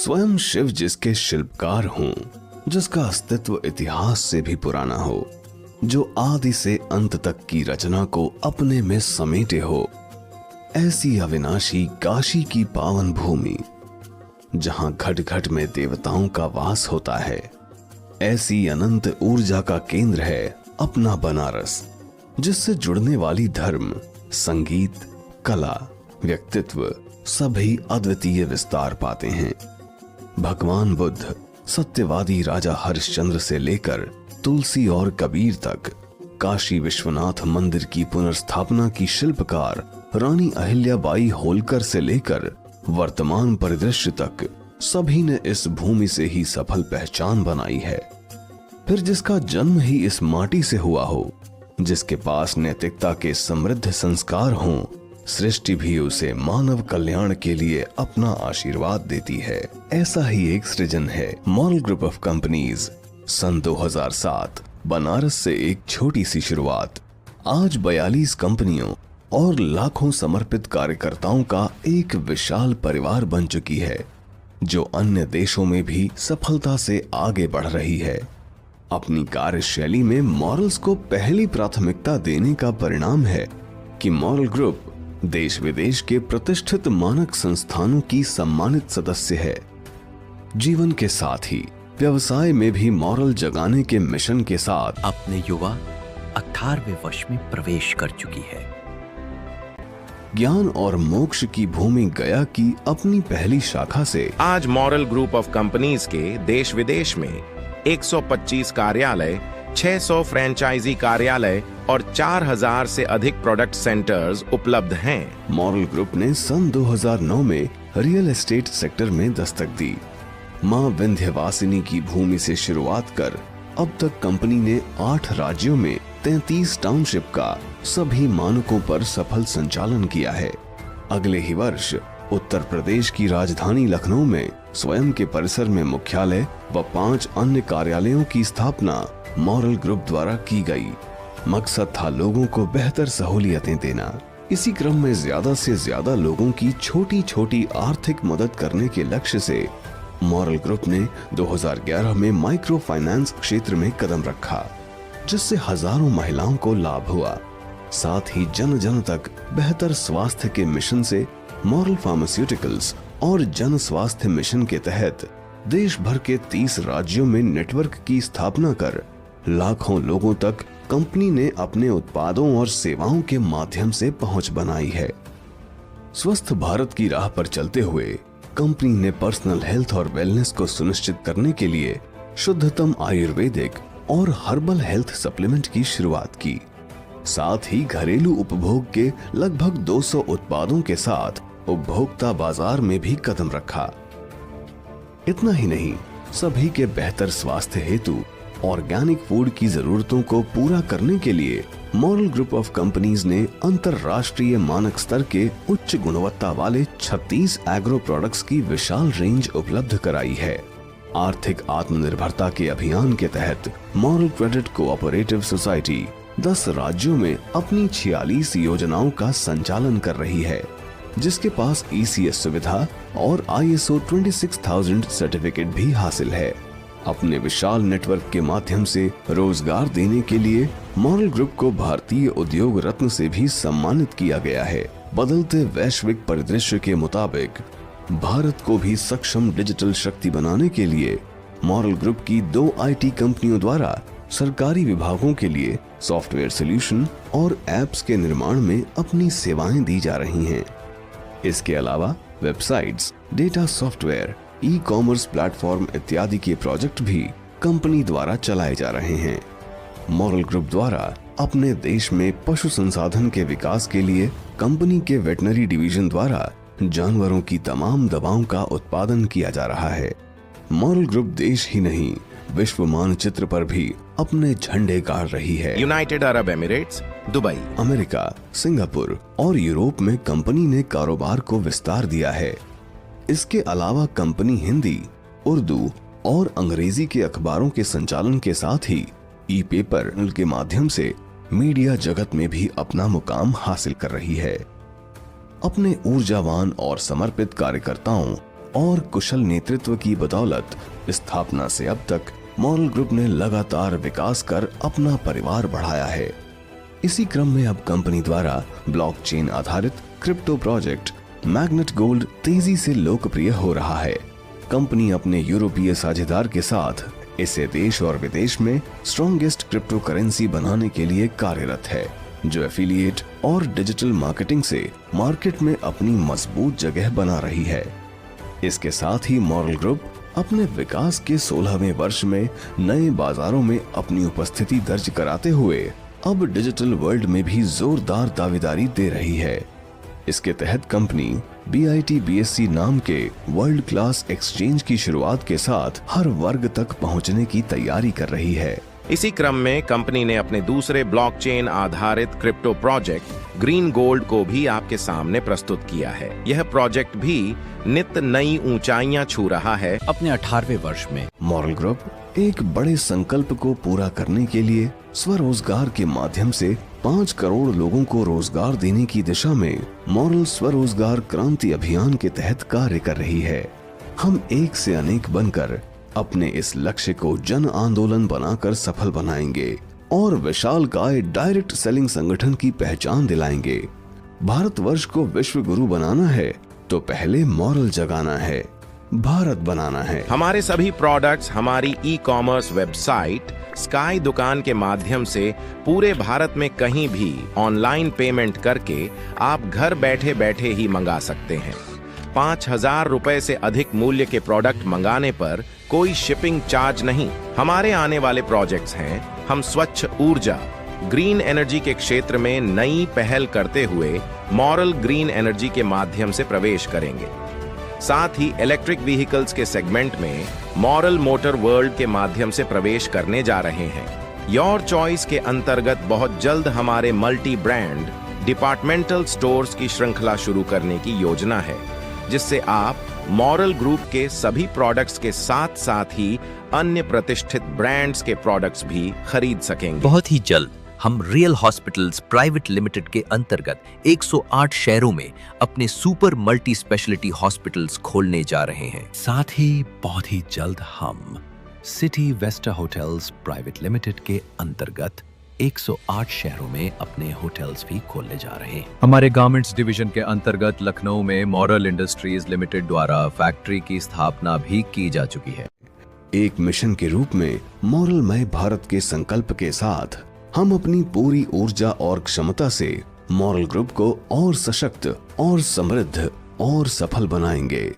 स्वयं शिव जिसके शिल्पकार हों, जिसका अस्तित्व इतिहास से भी पुराना हो, जो आदि से अंत तक की रचना को अपने में समेटे हो, ऐसी अविनाशी काशी की पावन भूमि जहां घट घट में देवताओं का वास होता है, ऐसी अनंत ऊर्जा का केंद्र है अपना बनारस, जिससे जुड़ने वाली धर्म, संगीत, कला, व्यक्तित्व सभी अद्वितीय विस्तार पाते हैं। भगवान बुद्ध, सत्यवादी राजा हरिश्चंद्र से लेकर तुलसी और कबीर तक, काशी विश्वनाथ मंदिर की पुनर्स्थापना की शिल्पकार रानी अहिल्याबाई होलकर से लेकर वर्तमान परिदृश्य तक सभी ने इस भूमि से ही सफल पहचान बनाई है। फिर जिसका जन्म ही इस माटी से हुआ हो, जिसके पास नैतिकता के समृद्ध संस्कार हों, सृष्टि भी उसे मानव कल्याण के लिए अपना आशीर्वाद देती है। ऐसा ही एक सृजन है मॉरल ग्रुप ऑफ कंपनीज। सन 2007 बनारस से एक छोटी सी शुरुआत आज 42 कंपनियों और लाखों समर्पित कार्यकर्ताओं का एक विशाल परिवार बन चुकी है, जो अन्य देशों में भी सफलता से आगे बढ़ रही है। अपनी कार्यशैली में मॉरल्स को पहली प्राथमिकता देने का परिणाम है कि मॉरल ग्रुप देश विदेश के प्रतिष्ठित मानक संस्थानों की सम्मानित सदस्य है। जीवन के साथ ही व्यवसाय में भी मॉरल जगाने के मिशन के साथ अपने युवा 18वें वर्ष में प्रवेश कर चुकी है। ज्ञान और मोक्ष की भूमि गया की अपनी पहली शाखा से आज मॉरल ग्रुप ऑफ कंपनीज के देश विदेश में 125 कार्यालय, 600 फ्रेंचाइजी कार्यालय और 4000 से अधिक प्रोडक्ट सेंटर्स उपलब्ध हैं। मॉरल ग्रुप ने सन 2009 में रियल एस्टेट सेक्टर में दस्तक दी। मां विंध्यवासिनी की भूमि से शुरुआत कर अब तक कंपनी ने 8 राज्यों में 33 टाउनशिप का सभी मानकों पर सफल संचालन किया है। अगले ही वर्ष उत्तर प्रदेश की राजधानी लखनऊ में स्वयं के परिसर में मुख्यालय व 5 अन्य कार्यालयों की स्थापना मॉरल ग्रुप द्वारा की गई। मकसद था लोगों को बेहतर सहूलियतें देना। इसी क्रम में ज्यादा से ज्यादा लोगों की छोटी छोटी आर्थिक मदद करने के लक्ष्य से मॉरल ग्रुप ने 2011 में माइक्रो फाइनेंस क्षेत्र में कदम रखा, जिससे हजारों महिलाओं को लाभ हुआ। साथ ही जन जन तक बेहतर स्वास्थ्य के मिशन से मॉरल फार्मास्यूटिकल्स और जन स्वास्थ्य मिशन के तहत देश भर के 30 राज्यों में नेटवर्क की स्थापना कर लाखों लोगों तक कंपनी ने अपने उत्पादों और सेवाओं के माध्यम से पहुंच बनाई है। स्वस्थ भारत की राह पर चलते हुए कंपनी ने पर्सनल हेल्थ और वेलनेस को सुनिश्चित करने के लिए शुद्धतम आयुर्वेदिक और हर्बल हेल्थ सप्लीमेंट की शुरुआत की। साथ ही घरेलू उपभोग के लगभग 200 उत्पादों के साथ उपभोक्ता बाजार में भी कदम रखा। इतना ही नहीं, सभी के बेहतर स्वास्थ्य हेतु ऑर्गेनिक फूड की जरूरतों को पूरा करने के लिए मॉरल ग्रुप ऑफ कंपनीज ने अंतरराष्ट्रीय मानक स्तर के उच्च गुणवत्ता वाले 36 एग्रो प्रोडक्ट्स की विशाल रेंज उपलब्ध कराई है। आर्थिक आत्मनिर्भरता के अभियान के तहत मॉरल क्रेडिट कोऑपरेटिव सोसाइटी 10 राज्यों में अपनी 46 योजनाओं का संचालन कर रही है, जिसके पास ECS सुविधा और ISO 26000 सर्टिफिकेट भी हासिल है। अपने विशाल नेटवर्क के माध्यम से रोजगार देने के लिए मॉरल ग्रुप को भारतीय उद्योग रत्न से भी सम्मानित किया गया है। बदलते वैश्विक परिदृश्य के मुताबिक भारत को भी सक्षम डिजिटल शक्ति बनाने के लिए मॉरल ग्रुप की 2 IT कंपनियों द्वारा सरकारी विभागों के लिए सॉफ्टवेयर सॉल्यूशन और एप्स के निर्माण में अपनी सेवाएं दी जा रही हैं। इसके अलावा websites, data software, e-commerce platform इत्यादि के प्रोजेक्ट भी कंपनी द्वारा चलाए जा रहे हैं। मॉरल ग्रुप द्वारा अपने देश में पशु संसाधन के विकास के लिए कंपनी के वेटनरी डिवीजन द्वारा जानवरों की तमाम दवाओं का उत्पादन किया जा रहा है। मॉरल ग्रुप देश ही नहीं, विश्व मानचित्र पर भी अपने झंडे गाड़ रही है। United Arab Emirates, Dubai, America, Singapore और यूरोप में कंपनी ने कारोबार को विस्तार दिया है। इसके अलावा कंपनी हिंदी, उर्दू और अंग्रेजी के अखबारों के संचालन के साथ ही ई-पेपर के माध्यम से मीडिया जगत में भी अपना मुकाम हासिल कर रही है। अपने ऊर्जावान और समर्पित कार्यकर्ताओं और कुशल नेतृत्व की बदौलत स्थापना से अब तक मॉरल ग्रुप ने लगातार विकास कर अपना परिवार बढ़ाया है। इसी क्रम में अब कंपनी द्वारा ब्लॉकचेन आधारित क्रिप्टो प्रोजेक्ट मैग्नेट गोल्ड तेजी से लोकप्रिय हो रहा है। कंपनी अपने यूरोपीय साझेदार के साथ इसे देश और विदेश में स्ट्रॉन्गेस्ट क्रिप्टो करेंसी बनाने के लिए कार्यरत है, जो एफिलिएट और डिजिटल मार्केटिंग से मार्केट में अपनी मजबूत जगह बना रही है। इसके साथ ही मॉरल ग्रुप अपने विकास के 16वें वर्ष में नए बाजारों में अपनी उपस्थिति दर्ज कराते हुए अब डिजिटल वर्ल्ड में भी जोरदार दावेदारी दे रही है। इसके तहत कंपनी BIT-BSC नाम के वर्ल्ड क्लास एक्सचेंज की शुरुआत के साथ हर वर्ग तक पहुंचने की तैयारी कर रही है। इसी क्रम में कंपनी ने अपने दूसरे ब्लॉकचेन आधारित क्रिप्टो प्रोजेक्ट ग्रीन गोल्ड को भी आपके सामने प्रस्तुत किया है। यह प्रोजेक्ट भी नित्य नई ऊंचाइयां छू रहा है। अपने 18वें वर्ष में मॉरल ग्रुप एक बड़े संकल्प को पूरा करने के लिए स्वरोजगार के माध्यम से 5 करोड़ लोगों को रोजगार देने की दिशा में मॉरल स्वरोजगार क्रांति अभियान के तहत कार्य कर रही है। हम एक से अनेक बनकर अपने इस लक्ष्य को जन आंदोलन बनाकर सफल बनाएंगे और विशालकाय डायरेक्ट सेलिंग संगठन की पहचान दिलाएंगे। भारतवर्ष को विश्व गुरु बनाना है तो पहले मॉरल जगाना है, भारत बनाना है। हमारे सभी प्रोडक्ट्स हमारी ई-कॉमर्स वेबसाइट स्काई दुकान के माध्यम से पूरे भारत में कहीं भी ऑनलाइन पेमेंट करके आप घर बैठे बैठे ही मंगा सकते हैं। 5,000 रुपए से अधिक मूल्य के प्रोडक्ट मंगाने पर कोई शिपिंग चार्ज नहीं। हमारे आने वाले प्रोजेक्ट्स हैं, हम स्वच्छ ऊर्जा ग्रीन एनर्जी के क्षेत्र में नई पहल करते हुए मॉरल ग्रीन एनर्जी के माध्यम से प्रवेश करेंगे। साथ ही इलेक्ट्रिक व्हीकल्स के सेगमेंट में मॉरल मोटर वर्ल्ड के माध्यम से प्रवेश करने जा रहे हैं। योर चॉइस के अंतर्गत बहुत जल्द हमारे मल्टी ब्रांड डिपार्टमेंटल स्टोर्स की श्रृंखला शुरू करने की योजना है, जिससे आप मॉरल ग्रुप के सभी प्रोडक्ट्स के साथ साथ ही अन्य प्रतिष्ठित ब्रांड्स के प्रोडक्ट्स भी खरीद सकेंगे। बहुत ही जल्द हम रियल हॉस्पिटल्स प्राइवेट लिमिटेड के अंतर्गत 108 शहरों में अपने सुपर मल्टी स्पेशलिटी हॉस्पिटल्स खोलने जा रहे हैं। साथ ही बहुत ही जल्द हम city vesta hotels private limited के अंतर्गत 108 शहरों में अपने होटल्स भी खोलने जा रहे हैं। हमारे गारमेंट्स डिवीजन के अंतर्गत लखनऊ में मॉरल इंडस्ट्रीज लिमिटेड द्वारा फैक्ट्री की स्थापना भी की जा चुकी है। एक मिशन के रूप में मॉरलमय भारत के संकल्प के साथ हम अपनी पूरी ऊर्जा और क्षमता से मॉरल ग्रुप को और सशक्त और समृद्ध और सफल बनाएंगे।